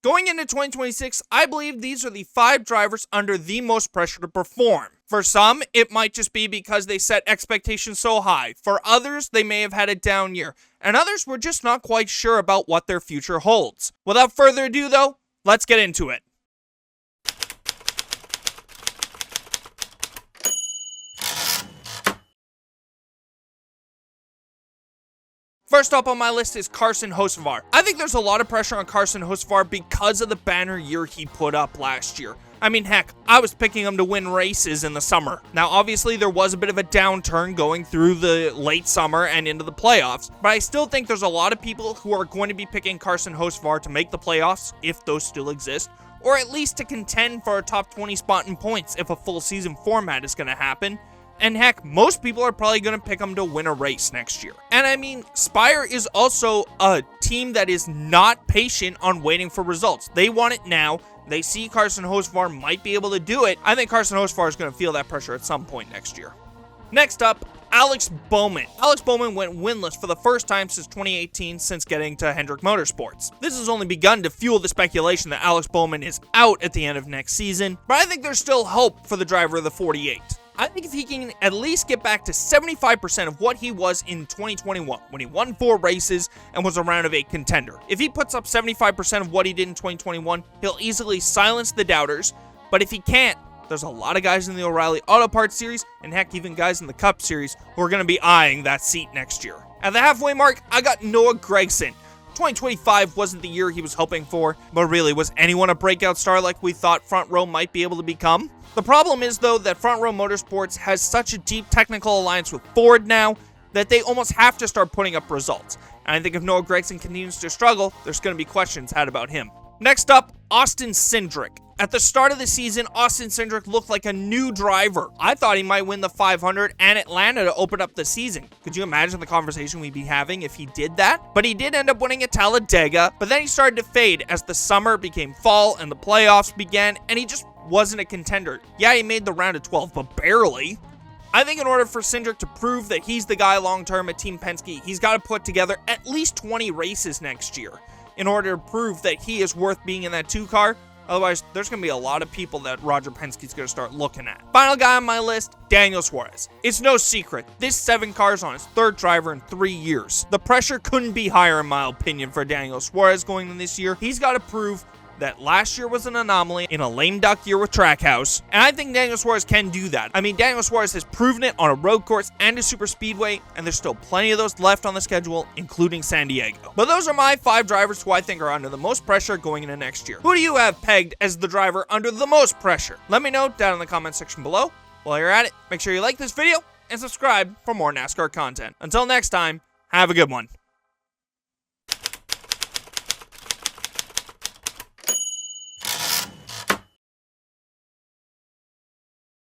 Going into 2026, I believe these are the 5 drivers under the most pressure to perform. For some, it might just be because they set expectations so high. For others, they may have had a down year. And others were just not quite sure about what their future holds. Without further ado though, let's get into it. First up on my list is Carson Hocevar. I think there's a lot of pressure on Carson Hocevar because of the banner year he put up last year. I mean, heck, I was picking him to win races in the summer. Now, obviously, there was a bit of a downturn going through the late summer and into the playoffs, but I still think there's a lot of people who are going to be picking Carson Hocevar to make the playoffs, if those still exist, or at least to contend for a top 20 spot in points if a full season format is going to happen. And heck, most people are probably going to pick them to win a race next year. And I mean, Spire is also a team that is not patient on waiting for results. They want it now. They see Carson Hocevar might be able to do it. I think Carson Hocevar is going to feel that pressure at some point next year. Next up, Alex Bowman. Alex Bowman went winless for the first time since 2018 since getting to Hendrick Motorsports. This has only begun to fuel the speculation that Alex Bowman is out at the end of next season, but I think there's still hope for the driver of the 48. I think if he can at least get back to 75% of what he was in 2021, when he won 4 races and was a round of 8 contender. If he puts up 75% of what he did in 2021, he'll easily silence the doubters, but if he can't, there's a lot of guys in the O'Reilly Auto Parts Series, and heck, even guys in the Cup Series, who are going to be eyeing that seat next year. At the halfway mark, I got Noah Gragson. 2025 wasn't the year he was hoping for, but really, was anyone a breakout star like we thought Front Row might be able to become? The problem is, though, that Front Row Motorsports has such a deep technical alliance with Ford now that they almost have to start putting up results. And I think if Noah Gragson continues to struggle, there's going to be questions had about him. Next up, Austin Cindric. At the start of the season, Austin Cindric looked like a new driver. I thought he might win the 500 and Atlanta to open up the season. Could you imagine the conversation we'd be having if he did that? But he did end up winning at Talladega, but then he started to fade as the summer became fall and the playoffs began, and he just wasn't a contender. Yeah, he made the round of 12, but barely. I think in order for Cindric to prove that he's the guy long-term at Team Penske, he's got to put together at least 20 races next year in order to prove that he is worth being in that 2 car. Otherwise, there's going to be a lot of people that Roger Penske's going to start looking at. Final guy on my list, Daniel Suarez. It's no secret, this 7 cars on his 3rd driver in 3 years. The pressure couldn't be higher in my opinion for Daniel Suarez going in this year. He's got to prove that last year was an anomaly in a lame duck year with Trackhouse, and I think Daniel Suarez can do that. I mean, Daniel Suarez has proven it on a road course and a super speedway, and there's still plenty of those left on the schedule, including San Diego. But those are my 5 drivers who I think are under the most pressure going into next year. Who do you have pegged as the driver under the most pressure? Let me know down in the comment section below. While you're at it, make sure you like this video and subscribe for more NASCAR content. Until next time, have a good one.